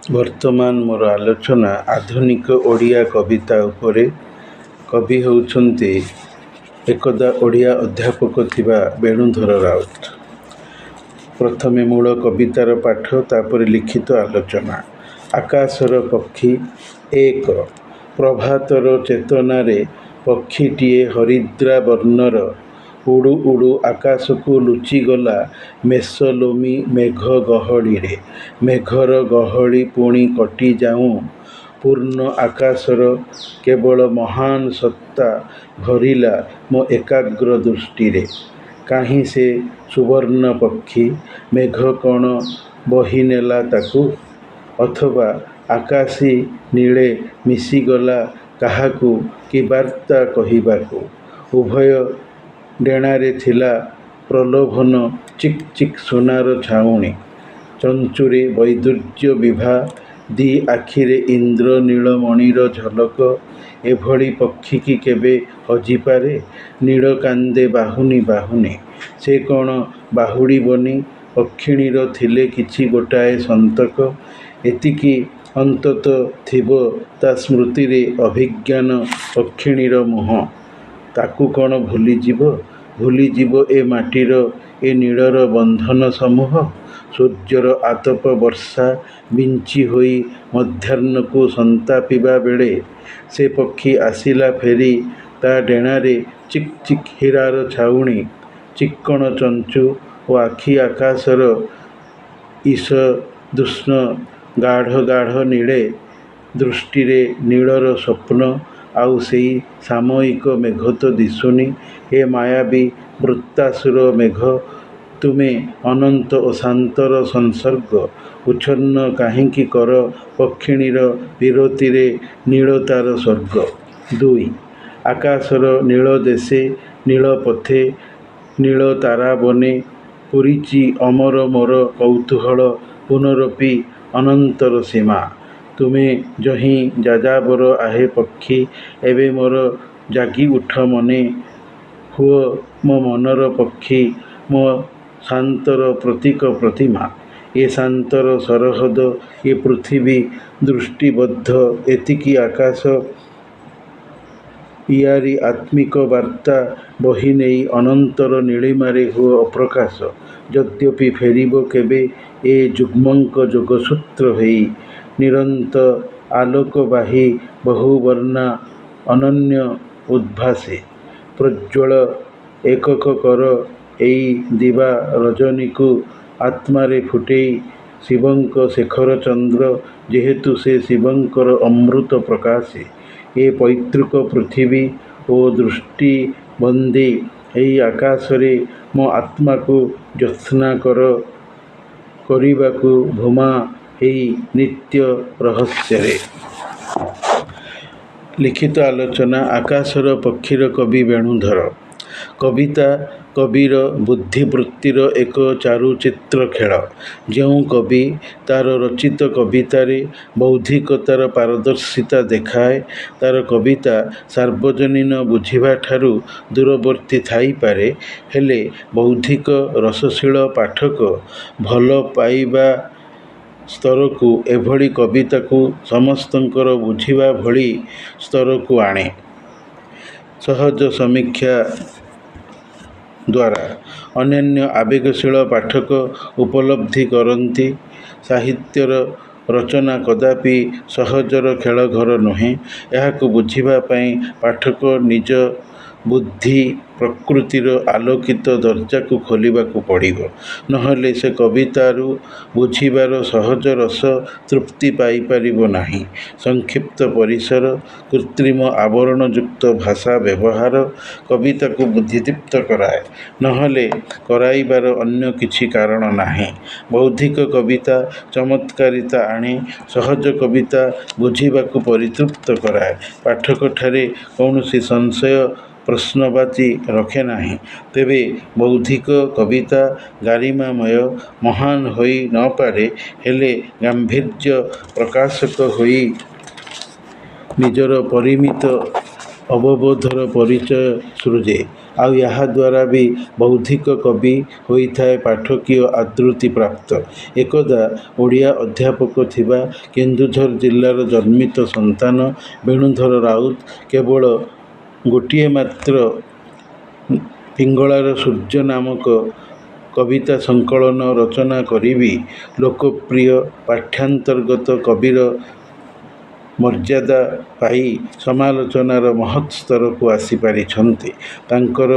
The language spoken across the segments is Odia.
ବର୍ତ୍ତମାନ ମୋର ଆଲୋଚନା ଆଧୁନିକ ଓଡ଼ିଆ କବିତା ଉପରେ। କବି ହେଉଛନ୍ତି ଏକଦା ଓଡ଼ିଆ ଅଧ୍ୟାପକ ଥିବା ବେଣୁଧର ରାଉତ। ପ୍ରଥମେ ମୂଳ କବିତାର ପାଠ, ତାପରେ ଲିଖିତ ଆଲୋଚନା। ଆକାଶର ପକ୍ଷୀ ଏକ। ପ୍ରଭାତର ଚେତନାରେ ପକ୍ଷୀଟିଏ ହରିଦ୍ରା ବର୍ଣ୍ଣର ଉଡ଼ୁ ଉଡ଼ୁ ଆକାଶକୁ ଲୁଚିଗଲା ମେଷଲୋମୀ ମେଘ ଗହଳିରେ। ମେଘର ଗହଳି ପୁଣି କଟିଯାଉଁ ପୂର୍ଣ୍ଣ ଆକାଶର କେବଳ ମହାନ ସତ୍ତା ଭରିଲା ମୋ ଏକାଗ୍ର ଦୃଷ୍ଟିରେ। କାହିଁ ସେ ସୁବର୍ଣ୍ଣ ପକ୍ଷୀ? ମେଘ କ'ଣ ବୋହିନେଲା ତାକୁ? ଅଥବା ଆକାଶୀ ନୀଳେ ମିଶିଗଲା କାହାକୁ କି ବାର୍ତ୍ତା କହିବାକୁ? ଉଭୟ ଡେଣାରେ ଥିଲା ପ୍ରଲୋଭନ ଚିକ୍ ଚିକ୍ ସୁନାର ଛାଉଣି। ଚଞ୍ଚୁରେ ବୈଦୁର୍ଯ୍ୟ ବିଭା, ଦି ଆଖିରେ ଇନ୍ଦ୍ର ନୀଳମଣିର ଝଲକ। ଏଭଳି ପକ୍ଷୀ କି କେବେ ହଜିପାରେ? ନୀଡ଼ କାନ୍ଦେ ବାହୁନି ବାହୁନି। ସେ କ'ଣ ବାହୁଡ଼ିବନି? ପକ୍ଷିଣୀର ଥିଲେ କିଛି ଗୋଟାଏ ସନ୍ତକ। ଏତିକି ଅନ୍ତତଃ ଥିବ ତା ସ୍ମୃତିରେ ଅଭିଜ୍ଞାନ ପକ୍ଷିଣୀର ମୁହଁ। ତାକୁ କ'ଣ ଭୁଲିଯିବ? ଭୁଲିଯିବ ଏ ମାଟିର, ଏ ନୀଡ଼ର ବନ୍ଧନ ସମୂହ? ସୂର୍ଯ୍ୟର ଆତପ ବର୍ଷା ବିଞ୍ଚି ହୋଇ ମଧ୍ୟାହ୍ନକୁ ସନ୍ତାପିବା ବେଳେ ସେ ପକ୍ଷୀ ଆସିଲା ଫେରି। ତା ଡେଣାରେ ଚିକ୍ ଚିକ୍ ହୀରାର ଛାଉଣି। ଚିକ୍କଣ ଚଞ୍ଚୁ ଓ ଆଖି ଆକାଶର ଈଷଦୁଷ୍ଣ ଗାଢ଼ ଗାଢ଼ ନୀଡ଼େ। ଦୃଷ୍ଟିରେ ନୀଡ଼ର ସ୍ୱପ୍ନ, ଆଉ ସେଇ ସାମୟିକ ମେଘ ତ ଦିଶୁନି। ହେ ମାୟାବୀ ବୃତ୍ତାସୁର ମେଘ, ତୁମେ ଅନନ୍ତ ଓ ଶାନ୍ତର ସଂସର୍ଗ। ଉଚ୍ଛନ୍ନ କାହିଁକି କର ପକ୍ଷିଣୀର ପିରତିରେ ନୀଳ ତାର ସ୍ୱର୍ଗ। 2. ଆକାଶର ନୀଳ ଦେଶେ, ନୀଳ ପଥେ, ନୀଳ ତାରାବନେ ପୂରିଚି ଅମର ମୋର କୌତୂହଳ ପୁନରପି ଅନନ୍ତର ସୀମା। ତୁମେ ଯହିଁ ଯାଯାବର ଆହେ ପକ୍ଷୀ, ଏବେ ମୋର ଜାଗି ଉଠ ମନେ। ହୁଅ ମୋ ମନର ପକ୍ଷୀ, ମୋ ଶାନ୍ତର ପ୍ରତୀକ ପ୍ରତିମା। ଏ ଶାନ୍ତର ସରହଦ, ଏ ପୃଥିବୀ ଦୃଷ୍ଟିବଦ୍ଧ ଏତିକି ଆକାଶ। ଇଆରି ଆତ୍ମିକ ବାର୍ତ୍ତା ବହିନେଇ ଅନନ୍ତର ନୀଳିମାରେ ହୁଅ ଅପ୍ରକାଶ। ଯଦ୍ୟପି ଫେରିବ କେବେ ଏ ଯୁଗ୍ମଙ୍କ ଯୋଗସୂତ୍ର ହେଇ। ନିରନ୍ତ ଆଲୋକବାହୀ ବହୁବର୍ଣ୍ଣା ଅନନ୍ୟ ଉଦ୍ଭାସେ। ପ୍ରୋଜ୍ଜ୍ୱଳ ଏକକ କର ଏଇ ଦିବା ରଜନୀକୁ ଆତ୍ମାରେ ଫୁଟେଇ। ଶିବଙ୍କ ଶେଖର ଚନ୍ଦ୍ର, ଯେହେତୁ ସେ ଶିବଙ୍କର ଅମୃତ ପ୍ରକାଶେ। ଏ ପୈତୃକ ପୃଥିବୀ ଓ ଦୃଷ୍ଟିବନ୍ଦୀ ଏଇ ଆକାଶରେ ମୋ ଆତ୍ମାକୁ ଜ୍ୟୋତ୍ସ୍ନା କରିବାକୁ ଭୂମା ହେଇ ନିତ୍ୟ ରହସ୍ୟରେ। ଲିଖିତ ଆଲୋଚନା। ଆକାଶର ପକ୍ଷୀର କବି ବେଣୁଧର। କବିତା କବିର ବୁଦ୍ଧିବୃତ୍ତିର ଏକ ଚାରୁଚିତ୍ର ଖେଳ। ଯେଉଁ କବି ତାର ରଚିତ କବିତାରେ ବୌଦ୍ଧିକତାର ପାରଦର୍ଶିତା ଦେଖାଏ, ତାର କବିତା ସାର୍ବଜନୀନ ବୁଝିବାଠାରୁ ଦୂରବର୍ତ୍ତୀ ଥାଇପାରେ। ହେଲେ ବୌଦ୍ଧିକ ରସଶୀଳ ପାଠକ ଭଲ ପାଇବା ସ୍ତରକୁ ଏଭଳି କବିତାକୁ ସମସ୍ତଙ୍କର ବୁଝିବା ଭଳି ସ୍ତରକୁ ଆଣେ। ସହଜ ସମୀକ୍ଷା ଦ୍ୱାରା ଅନ୍ୟାନ୍ୟ ଆବେଗଶୀଳ ପାଠକ ଉପଲବ୍ଧି କରନ୍ତି, ସାହିତ୍ୟର ରଚନା କଦାପି ସହଜର ଖେଳଘର ନୁହେଁ। ଏହାକୁ ବୁଝିବା ପାଇଁ ପାଠକ ନିଜ ବୁଦ୍ଧି ପ୍ରକୃତିର ଆଲୋକିତ ଦର୍ଜାକୁ ଖୋଲିବାକୁ ପଡ଼ିବ। ନହେଲେ ସେ କବିତାରୁ ବୁଝିବାର ସହଜ ରସ ତୃପ୍ତି ପାଇପାରିବ ନାହିଁ। ସଂକ୍ଷିପ୍ତ ପରିସର, କୃତ୍ରିମ ଆବରଣଯୁକ୍ତ ଭାଷା ବ୍ୟବହାର କବିତାକୁ ବୁଦ୍ଧିଦୀପ୍ତ କରାଏ। ନହେଲେ କରାଇବାର ଅନ୍ୟ କିଛି କାରଣ ନାହିଁ। ବୌଦ୍ଧିକ କବିତା ଚମତ୍କାରିତା ଆଣେ, ସହଜ କବିତା ବୁଝିବାକୁ ପରିତୃପ୍ତ କରାଏ। ପାଠକଠାରେ କୌଣସି ସଂଶୟ ପ୍ରଶ୍ନବାଚୀ ରଖେ ନାହିଁ। ତେବେ ବୌଦ୍ଧିକ କବିତା ଗାରିମାମୟ, ମହାନ ହୋଇ ନପାରେ, ହେଲେ ଗାମ୍ଭୀର୍ଯ୍ୟ ପ୍ରକାଶକ ହୋଇ ନିଜର ପରିମିତ ଅବବୋଧର ପରିଚୟ ସୃଜେ। ଆଉ ଏହାଦ୍ୱାରା ବି ବୌଦ୍ଧିକ କବି ହୋଇଥାଏ ପାଠକୀୟ ଆଦୃତି ପ୍ରାପ୍ତ। ଏକଦା ଓଡ଼ିଆ ଅଧ୍ୟାପକ ଥିବା କେନ୍ଦୁଝର ଜିଲ୍ଲାର ଜନ୍ମିତ ସନ୍ତାନ ବେଣୁଧର ରାଉତ କେବଳ ଗୋଟିଏ ମାତ୍ର ପିଙ୍ଗଳାର ସୂର୍ଯ୍ୟ ନାମକ କବିତା ସଂକଳନ ରଚନା କରି ବି ଲୋକପ୍ରିୟ ପାଠ୍ୟାନ୍ତର୍ଗତ କବିର ମର୍ଯ୍ୟାଦା ପାଇ ସମାଲୋଚନାର ମହତ୍ ସ୍ତରକୁ ଆସିପାରିଛନ୍ତି। ତାଙ୍କର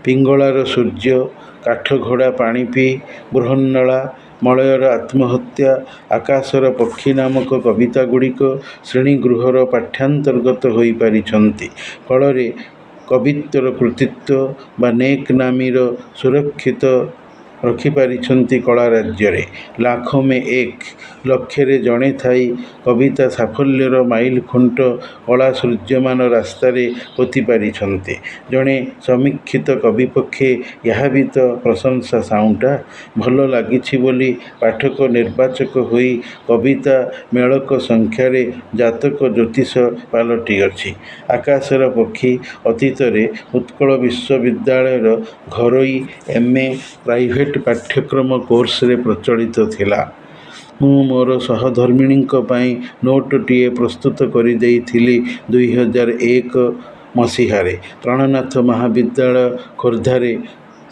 ପିଙ୍ଗଳାର ସୂର୍ଯ୍ୟ, କାଠଘୋଡ଼ା ପାଣି ପିଇ, ବୃହନ୍ନଳା, ମଳୟର ଆତ୍ମହତ୍ୟା, ଆକାଶର ପକ୍ଷୀ ନାମକ କବିତାଗୁଡ଼ିକ ଶ୍ରେଣୀଗୃହର ପାଠ୍ୟାନ୍ତର୍ଗତ ହୋଇପାରିଛନ୍ତି। ଫଳରେ କବିତ୍ୱର କୃତିତ୍ୱ ବା ନେକ୍ ନାମୀର ସୁରକ୍ଷିତ ରଖିପାରିଛନ୍ତି କଳା ରାଜ୍ୟରେ। ଲାଖୋଁ ମେଁ ଏକ, ଲକ୍ଷରେ ଜଣେ ଥାଇ କବିତା ସାଫଲ୍ୟର ମାଇଲଖୁଣ୍ଟ କଳା ସୂର୍ଯ୍ୟମାନ ରାସ୍ତାରେ ପୋତିପାରିଛନ୍ତି। ଜଣେ ସମୀକ୍ଷିତ କବି ପକ୍ଷେ ଏହା ବି ତ ପ୍ରଶଂସା ସାଉଁଟା। ଭଲ ଲାଗିଛି ବୋଲି ପାଠକ ନିର୍ବାଚକ ହୋଇ କବିତା ମେଳକ ସଂଖ୍ୟାରେ ଜାତକ ଜ୍ୟୋତିଷ ପାଲଟିଅଛି। ଆକାଶର ପକ୍ଷୀ ଅତୀତରେ ଉତ୍କଳ ବିଶ୍ୱବିଦ୍ୟାଳୟର ଘରୋଇ M.A. ପ୍ରାଇଭେଟ୍ ପାଠ୍ୟକ୍ରମ କୋର୍ସରେ ପ୍ରଚଳିତ ଥିଲା। ମୁଁ ମୋର ସହଧର୍ମିଣୀଙ୍କ ପାଇଁ ନୋଟଟିଏ ପ୍ରସ୍ତୁତ କରିଦେଇଥିଲି 2001 ମସିହାରେ। ପ୍ରାଣନାଥ ମହାବିଦ୍ୟାଳୟ ଖୋର୍ଦ୍ଧାରେ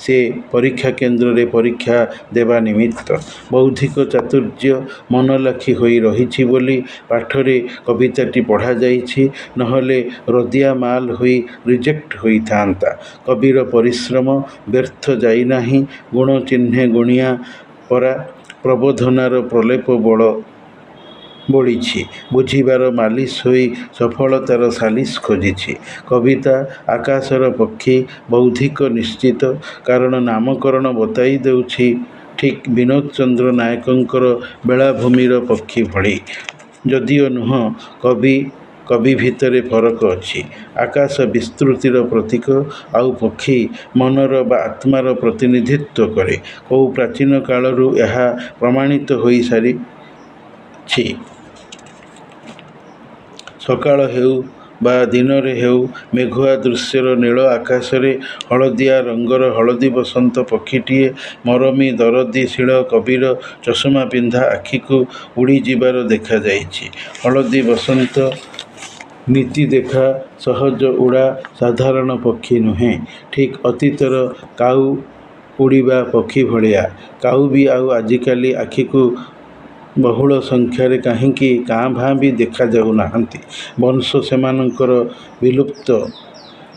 ସେ ପରୀକ୍ଷା କେନ୍ଦ୍ରରେ ପରୀକ୍ଷା ଦେବା ନିମିତ୍ତ। ବୌଦ୍ଧିକ ଚାତୁର୍ଯ୍ୟ ମନଲାଖି ହୋଇ ରହିଛି ବୋଲି ପାଠରେ କବିତାଟି ପଢ଼ାଯାଇଛି, ନହେଲେ ରଦିଆ ମାଲ ହୋଇ ରିଜେକ୍ଟ ହୋଇଥାନ୍ତା। କବିର ପରିଶ୍ରମ ବ୍ୟର୍ଥ ଯାଇନାହିଁ। ଗୁଣ ଚିହ୍ନେ ଗୁଣିଆ ପରା, ପ୍ରବୋଧନାର ପ୍ରଲେପ ବୋଳିଛି। ବୁଝିବାର ମାଲିସ ହୋଇ ସଫଳତାର ସାଲିସ ଖୋଜିଛି। କବିତା ଆକାଶର ପକ୍ଷୀ ବୌଦ୍ଧିକ ନିଶ୍ଚିତ, କାରଣ ନାମକରଣ ବତାଇ ଦେଉଛି ଠିକ୍ ବିନୋଦ ଚନ୍ଦ୍ର ନାୟକଙ୍କର ବେଳାଭୂମିର ପକ୍ଷୀ ଭଳି। ଯଦିଓ ନୁହଁ, କବି ଭିତରେ ଫରକ ଅଛି। ଆକାଶ ବିସ୍ତୃତିର ପ୍ରତୀକ, ଆଉ ପକ୍ଷୀ ମନର ବା ଆତ୍ମାର ପ୍ରତିନିଧିତ୍ୱ କରେ। କୋଉ ପ୍ରାଚୀନ କାଳରୁ ଏହା ପ୍ରମାଣିତ ହୋଇସାରିଛି। ସକାଳ ହେଉ ବା ଦିନରେ ହେଉ, ମେଘୁଆ ଦୃଶ୍ୟର ନୀଳ ଆକାଶରେ ହଳଦିଆ ରଙ୍ଗର ହଳଦୀ ବସନ୍ତ ପକ୍ଷୀଟିଏ ମରମୀ ଦରଦୀଶୀଳ କବିର ଚଷମା ପିନ୍ଧା ଆଖିକୁ ଉଡ଼ିଯିବାର ଦେଖାଯାଇଛି। ହଳଦୀ ବସନ୍ତ ନୀତି ଦେଖା, ସହଜ ଉଡ଼ା ସାଧାରଣ ପକ୍ଷୀ ନୁହେଁ। ଠିକ୍ ଅତୀତର କାଉ ଉଡ଼ିବା ପକ୍ଷୀ ଭଳିଆ। କାଉ ବି ଆଉ ଆଜିକାଲି ଆଖିକୁ ବହୁଳ ସଂଖ୍ୟାରେ କାହିଁକି କାଁ ଭାଁ ବି ଦେଖାଯାଉନାହାନ୍ତି। ବଂଶ ସେମାନଙ୍କର ବିଲୁପ୍ତ।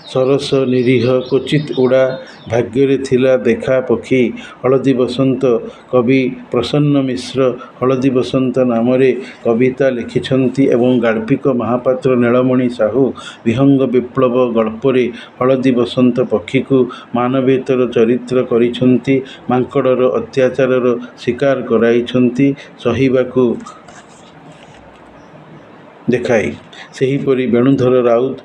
ସରସ ନିରୀହ କ୍ୱଚିତ୍ ଉଡ଼ା। ଭାଗ୍ୟରେ ଥିଲା ଦେଖା ପକ୍ଷୀ ହଳଦୀ ବସନ୍ତ। କବି ପ୍ରସନ୍ନ ମିଶ୍ର ହଳଦୀ ବସନ୍ତ ନାମରେ କବିତା ଲେଖିଛନ୍ତି ଏବଂ ଗାଳ୍ପିକ ମହାପାତ୍ର ନୀଳମଣି ସାହୁ ବିହଙ୍ଗ ବିପ୍ଳବ ଗଳ୍ପରେ ହଳଦୀ ବସନ୍ତ ପକ୍ଷୀକୁ ମାନବେତର ଚରିତ୍ର କରିଛନ୍ତି। ମାଙ୍କଡ଼ର ଅତ୍ୟାଚାରର ଶିକାର କରାଇଛନ୍ତି ସହିବାକୁ ଦେଖାଇ। ସେହିପରି ବେଣୁଧର ରାଉତ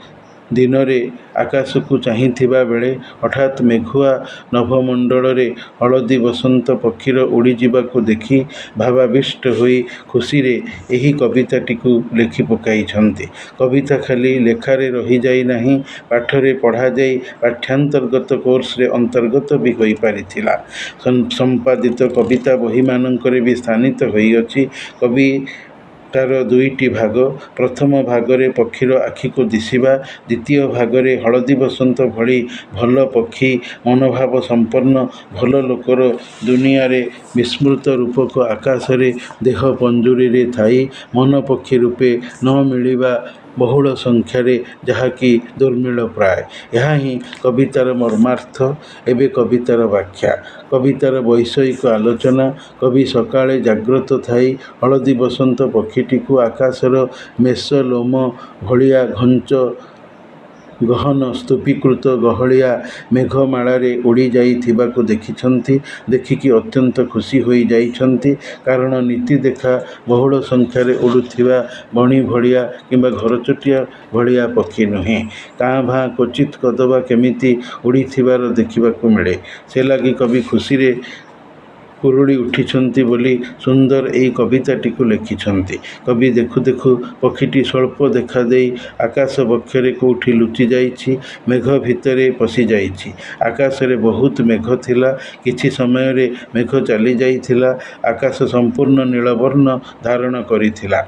ଦିନରେ ଆକାଶକୁ ଚାହିଁଥିବା ବେଳେ ହଠାତ୍ ମେଘୁଆ ନଭମଣ୍ଡଳରେ ହଳଦୀ ବସନ୍ତ ପକ୍ଷୀର ଉଡ଼ିଯିବାକୁ ଦେଖି ଭାବାବିଷ୍ଟ ହୋଇ ଖୁସିରେ ଏହି କବିତାଟିକୁ ଲେଖି ପକାଇଛନ୍ତି। କବିତା ଖାଲି ଲେଖାରେ ରହିଯାଇ ନାହିଁ, ପାଠରେ ପଢ଼ାଯାଇ ପାଠ୍ୟାନ୍ତର୍ଗତ କୋର୍ସରେ ଅନ୍ତର୍ଗତ ବି ହୋଇପାରିଥିଲା। ସମ୍ପାଦିତ କବିତା ବହିମାନଙ୍କରେ ବି ସ୍ଥାନିତ ହୋଇଅଛି। କବିତାର ଦୁଇଟି ଭାଗ। ପ୍ରଥମ ଭାଗରେ ପକ୍ଷୀର ଆଖିକୁ ଦିଶିବା, ଦ୍ୱିତୀୟ ଭାଗରେ ହଳଦୀ ବସନ୍ତ ଭଳି ଭଲ ପକ୍ଷୀ, ମନୋଭାବ ସମ୍ପନ୍ନ ଭଲ ଲୋକର ଦୁନିଆରେ ବିସ୍ମୃତ ରୂପକ ଆକାଶରେ ଦେହ ପଞ୍ଜୁରୀରେ ଥାଇ ମନ ପକ୍ଷୀ ରୂପେ ନ ମିଳିବା ବହୁଳ ସଂଖ୍ୟାରେ, ଯାହାକି ଦୁର୍ମିଳ ପ୍ରାୟ। ଏହା ହିଁ କବିତାର ମର୍ମାର୍ଥ। ଏବେ କବିତାର ବ୍ୟାଖ୍ୟା। କବିତାର ବୈଷୟିକ ଆଲୋଚନା। କବି ସକାଳେ ଜାଗ୍ରତ ଥାଇ ହଳଦୀ ବସନ୍ତ ପକ୍ଷୀଟିକୁ ଆକାଶର ମେଷ ଲୋମ ଭଳିଆ ଘଞ୍ଚ ଗହନ ସ୍ତୂପୀକୃତ ଗହଳିଆ ମେଘମାଳାରେ ଉଡ଼ି ଯାଇଥିବାକୁ ଦେଖିଛନ୍ତି। ଦେଖିକି ଅତ୍ୟନ୍ତ ଖୁସି ହୋଇଯାଇଛନ୍ତି। କାରଣ ନୀତି ଦେଖା ବହୁଳ ସଂଖ୍ୟାରେ ଉଡ଼ୁଥିବା ବଣି ଭଳିଆ କିମ୍ବା ଘରଚଟିଆ ଭଳିଆ ପକ୍ଷୀ ନୁହେଁ। କାଁ ଭାଁ କ୍ୱଚିତ୍ କଦବା କେମିତି ଉଡ଼ିଥିବାର ଦେଖିବାକୁ ମିଳେ। ସେ ଲାଗି କବି ଖୁସିରେ କୁରୁଳି ଉଠିଛନ୍ତି ବୋଲି ସୁନ୍ଦର ଏହି କବିତାଟିକୁ ଲେଖିଛନ୍ତି। କବି ଦେଖୁ ଦେଖୁ ପକ୍ଷୀଟି ସ୍ୱଳ୍ପ ଦେଖାଦେଇ ଆକାଶ ବକ୍ଷରେ କେଉଁଠି ଲୁଚି ଯାଇଛି, ମେଘ ଭିତରେ ପଶିଯାଇଛି। ଆକାଶରେ ବହୁତ ମେଘ ଥିଲା। କିଛି ସମୟରେ ମେଘ ଚାଲିଯାଇଥିଲା। ଆକାଶ ସମ୍ପୂର୍ଣ୍ଣ ନୀଳବର୍ଣ୍ଣ ଧାରଣ କରିଥିଲା।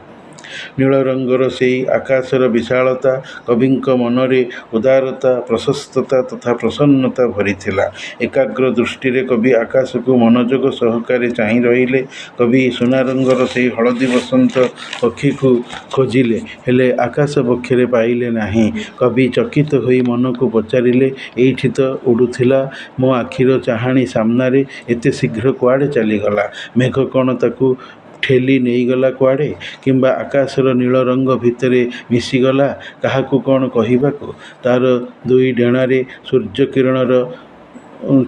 ନୀଳ ରଙ୍ଗର ସେହି ଆକାଶର ବିଶାଳତା କବିଙ୍କ ମନରେ ଉଦାରତା, ପ୍ରଶସ୍ତତା ତଥା ପ୍ରସନ୍ନତା ଭରିଥିଲା। ଏକାଗ୍ର ଦୃଷ୍ଟିରେ କବି ଆକାଶକୁ ମନୋଯୋଗ ସହକାରେ ଚାହିଁ ରହିଲେ। କବି ସୁନାରଙ୍ଗର ସେହି ହଳଦୀ ବସନ୍ତ ପକ୍ଷୀକୁ ଖୋଜିଲେ, ହେଲେ ଆକାଶ ବକ୍ଷରେ ପାଇଲେ ନାହିଁ। କବି ଚକିତ ହୋଇ ମନକୁ ପଚାରିଲେ, ଏଇଠି ତ ଉଡ଼ୁଥିଲା ମୋ ଆଖିର ଚାହାଣି ସାମ୍ନାରେ, ଏତେ ଶୀଘ୍ର କୁଆଡ଼େ ଚାଲିଗଲା? ମେଘ କ'ଣ ତାକୁ ଠେଲି ନେଇଗଲା କୁଆଡ଼େ? କିମ୍ବା ଆକାଶର ନୀଳ ରଙ୍ଗ ଭିତରେ ମିଶିଗଲା? କାହାକୁ କ'ଣ କହିବାକୁ? ତା'ର ଦୁଇ ଡେଣାରେ ସୂର୍ଯ୍ୟକିରଣର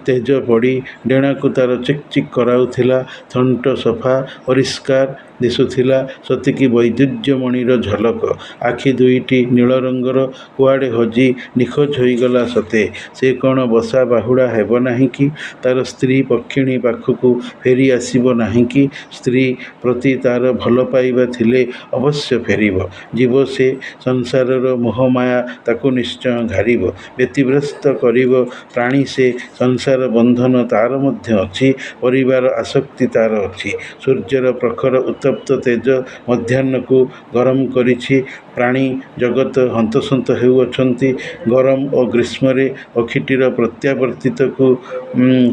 ତେଜ ପଡ଼ି ଡେଣାକୁ ତା'ର ଚିକ୍ ଚିକ୍ କରାଉଥିଲା। ଥଣ୍ଟ ସଫା ପରିଷ୍କାର ଦିଶୁଥିଲା, ସତେକି ବୈଦୁର୍ଯ୍ୟମଣିର ଝଲକ। ଆଖି ଦୁଇଟି ନୀଳ ରଙ୍ଗର, କୁଆଡ଼େ ହଜି ନିଖୋଜ ହୋଇଗଲା ସତେ। ସେ କ'ଣ ବସା ବାହୁଡ଼ା ହେବ ନାହିଁ କି? ତା'ର ସ୍ତ୍ରୀ ପକ୍ଷିଣୀ ପାଖକୁ ଫେରି ଆସିବ ନାହିଁ କି? ସ୍ତ୍ରୀ ପ୍ରତି ତା'ର ଭଲ ପାଇବା ଥିଲେ ଅବଶ୍ୟ ଫେରିବ। ଯିବ ସେ। ସଂସାରର ମୋହମାୟା ତାକୁ ନିଶ୍ଚୟ ଘାରିବ, ବ୍ୟତିବ୍ୟସ୍ତ କରିବ। ପ୍ରାଣୀ ସେ। ସଂସାର ବନ୍ଧନ ତା'ର ମଧ୍ୟ ଅଛି, ପରିବାର ଆସକ୍ତି ତା'ର ଅଛି। ସୂର୍ଯ୍ୟର ପ୍ରଖର ଉତ୍ତପ୍ତ ତେଜ ମଧ୍ୟାହ୍ନକୁ ଗରମ କରିଛି। ପ୍ରାଣୀ ଜଗତ ହନ୍ତସନ୍ତ ହେଉଅଛନ୍ତି ଗରମ ଓ ଗ୍ରୀଷ୍ମରେ। ପକ୍ଷୀଟିର ପ୍ରତ୍ୟାବର୍ତ୍ତିତକୁ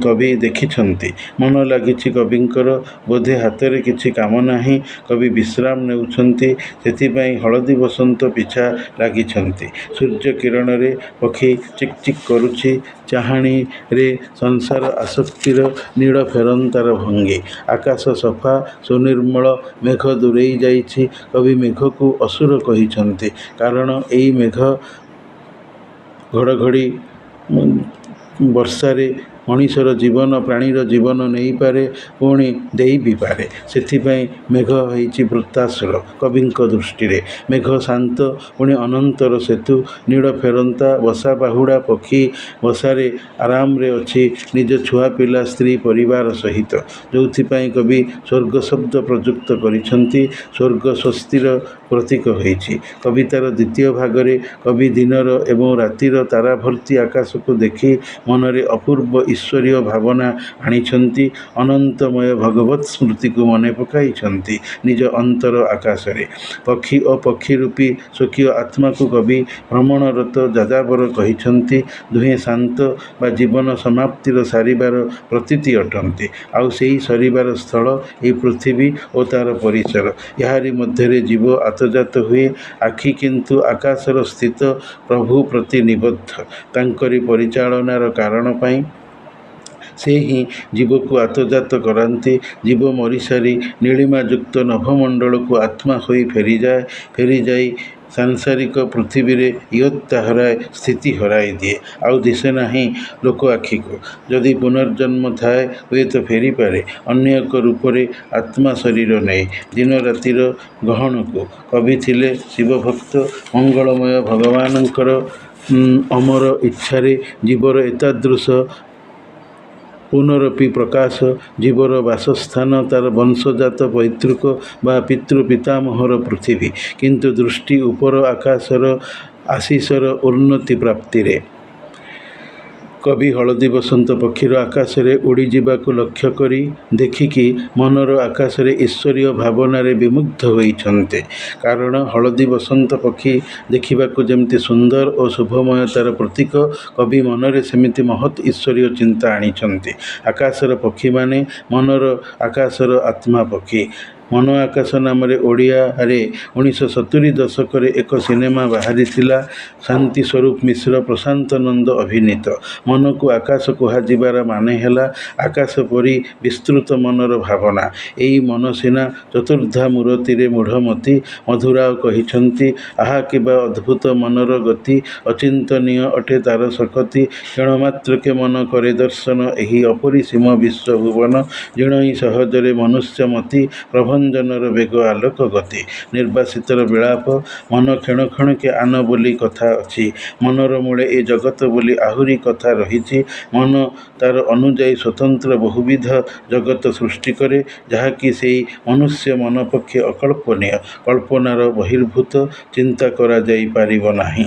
କବି ଦେଖିଛନ୍ତି। ମନ ଲାଗିଛି କବିଙ୍କର। ବୋଧେ ହାତରେ କିଛି କାମ ନାହିଁ। କବି ବିଶ୍ରାମ ନେଉଛନ୍ତି। ସେଥିପାଇଁ ହଳଦୀ ବସନ୍ତ ପିଛା ଲାଗିଛନ୍ତି। ସୂର୍ଯ୍ୟ କିରଣରେ ପକ୍ଷୀ ଚିକ୍ ଚିକ୍ କରୁଛି। ଚାହାଣିରେ ସଂସାର ଆସକ୍ତିର ନୀଳ ଫେରନ୍ତାର ଭଙ୍ଗୀ। ଆକାଶ ସଫା ସୁନିର୍ମଳ। ମେଘ ଦୂରେଇ ଯାଇଛି। କବି ମେଘକୁ ଅସୁର କହିଛନ୍ତି, କାରଣ ଏଇ ମେଘ ଘଡ଼ଘଡ଼ି ବର୍ଷାରେ ମଣିଷର ଜୀବନ, ପ୍ରାଣୀର ଜୀବନ ନେଇପାରେ, ପୁଣି ଦେଇ ବି ପାରେ। ସେଥିପାଇଁ ମେଘ ହେଇଛି ବୃତ୍ତାସୁର କବିଙ୍କ ଦୃଷ୍ଟିରେ। ମେଘ ଶାନ୍ତ, ପୁଣି ଅନନ୍ତର ସେତୁ। ନୀଳ ଫେରନ୍ତା ବସା ବାହୁଡ଼ା ପକ୍ଷୀ ବସାରେ ଆରାମରେ ଅଛି ନିଜ ଛୁଆ ପିଲା, ସ୍ତ୍ରୀ ପରିବାର ସହିତ। ଯୋଉଥିପାଇଁ କବି ସ୍ୱର୍ଗ ଶବ୍ଦ ପ୍ରଯୁକ୍ତ କରିଛନ୍ତି। ସ୍ୱର୍ଗ ସ୍ୱସ୍ତିର ପ୍ରତୀକ ହୋଇଛି। କବିତାର ଦ୍ୱିତୀୟ ଭାଗରେ କବି ଦିନର ଏବଂ ରାତିର ତାରାଭର୍ତ୍ତି ଆକାଶକୁ ଦେଖି ମନରେ ଅପୂର୍ବ ଈଶ୍ୱରୀୟ ଭାବନା ଆଣିଛନ୍ତି। ଅନନ୍ତମୟ ଭଗବତ୍ ସ୍ମୃତିକୁ ମନେ ପକାଇଛନ୍ତି ନିଜ ଅନ୍ତର ଆକାଶରେ। ପକ୍ଷୀ ଓ ପକ୍ଷୀରୂପୀ ସ୍ୱକୀୟ ଆତ୍ମାକୁ କବି ଭ୍ରମଣରତ ଯାଯାବର କହିଛନ୍ତି। ଦୁହେଁ ଶାନ୍ତ ବା ଜୀବନ ସମାପ୍ତିର ସାରିବାର ପ୍ରତୀତି ଅଟନ୍ତି। ଆଉ ସେହି ସରିବାର ସ୍ଥଳ ଏହି ପୃଥିବୀ ଓ ତା'ର ପରିସର। ଏହାରି ମଧ୍ୟରେ ଜୀବ ଆତଯାତ ହୁଏ। ଆଖି କିନ୍ତୁ ଆକାଶର ସ୍ଥିତ ପ୍ରଭୁ ପ୍ରତି ନିବଦ୍ଧ। ତାଙ୍କରି ପରିଚାଳନାର କାରଣ ପାଇଁ ସେ ହିଁ ଜୀବକୁ ଆତଯାତ କରାନ୍ତି। ଜୀବ ମରିସାରି ନୀଳିମାଯୁକ୍ତ ନଭମଣ୍ଡଳକୁ ଆତ୍ମା ହୋଇ ଫେରିଯାଇ ସାଂସାରିକ ପୃଥିବୀରେ ଇୟତ୍ତା ହରାଏ, ସ୍ଥିତି ହରାଇ ଦିଏ। ଆଉ ଦିଶେ ନାହିଁ ଲୋକ ଆଖିକୁ। ଯଦି ପୁନର୍ଜନ୍ମ ଥାଏ, ହୁଏତ ଫେରିପାରେ ଅନ୍ୟ ଏକ ରୂପରେ, ଆତ୍ମା ଶରୀର ନେଇ। ଦିନ ରାତିର ଗହଣକୁ। କବି ଥିଲେ ଶିବଭକ୍ତ। ମଙ୍ଗଳମୟ ଭଗବାନଙ୍କର ଅମର ଇଚ୍ଛାରେ ଜୀବର ଏତାଦୃଶ ପୁନରପି ପ୍ରକାଶ। ଜୀବର ବାସସ୍ଥାନ ତା'ର ବଂଶଜାତ ପୈତୃକ ବା ପିତୃ ପିତାମହର ପୃଥିବୀ। କିନ୍ତୁ ଦୃଷ୍ଟି ଉପର ଆକାଶର ଆଶିଷର ଉନ୍ନତି ପ୍ରାପ୍ତିରେ। କବି ହଳଦୀ ବସନ୍ତ ପକ୍ଷୀର ଆକାଶରେ ଉଡ଼ିଯିବାକୁ ଲକ୍ଷ୍ୟ କରି ଦେଖିକି ମନର ଆକାଶରେ ଈଶ୍ୱରୀୟ ଭାବନାରେ ବିମୁଗ୍ଧ ହୋଇଛନ୍ତି। କାରଣ ହଳଦୀ ବସନ୍ତ ପକ୍ଷୀ ଦେଖିବାକୁ ଯେମିତି ସୁନ୍ଦର ଓ ଶୁଭମୟତାର ପ୍ରତୀକ, କବି ମନରେ ସେମିତି ମହତ୍ ଈଶ୍ୱରୀୟ ଚିନ୍ତା ଆଣିଛନ୍ତି। ଆକାଶର ପକ୍ଷୀମାନେ ମନର ଆକାଶର ଆତ୍ମା ପକ୍ଷୀ। ମନ ଆକାଶ ନାମରେ ଓଡ଼ିଆରେ 1970 ଦଶକରେ ଏକ ସିନେମା ବାହାରିଥିଲା। ଶାନ୍ତି ସ୍ୱରୂପ ମିଶ୍ର, ପ୍ରଶାନ୍ତ ନନ୍ଦ ଅଭିନୀତ। ମନକୁ ଆକାଶ କୁହାଯିବାର ମାନେ ହେଲା ଆକାଶ ପରି ବିସ୍ତୃତ ମନର ଭାବନା। ଏଇ ମନ ସିନା ଚତୁର୍ଦ୍ଧା ମୂରତିରେ ମୂଢ଼ମତି। ମଧୁରାଓ କହିଛନ୍ତି, ଆହା କିବା ଅଦ୍ଭୁତ ମନର ଗତି, ଅଚିନ୍ତନୀୟ ଅଟେ ତା'ର ଶକତି। କ୍ଷଣମାତ୍ରକେ ମନ କରେ ଦର୍ଶନ ଏହି ଅପରିସୀମ ବିଶ୍ୱଭୁବନ। ଜିଣଇ ସହଜରେ ମନୁଷ୍ୟମତି, ପ୍ରବନ୍ଧ ପ୍ରଭଞ୍ଜନର ବେଗ ଆଲୋକ ଗତି। ନିର୍ବାସିତର ବିଳାପ ମନ କ୍ଷଣ କ୍ଷଣକେ ଆନ ବୋଲି କଥା ଅଛି। ମନର ମୂଳେ ଏ ଜଗତ ବୋଲି ଆହୁରି କଥା ରହିଛି। ମନ ତାର ଅନୁଯାୟୀ ସ୍ୱତନ୍ତ୍ର ବହୁବିଧ ଜଗତ ସୃଷ୍ଟି କରେ, ଯାହାକି ସେଇ ମନୁଷ୍ୟ ମନ ପକ୍ଷେ ଅକଳ୍ପନୀୟ, କଳ୍ପନାର ବହିର୍ଭୂତ, ଚିନ୍ତା କରାଯାଇ ପାରିବ ନାହିଁ।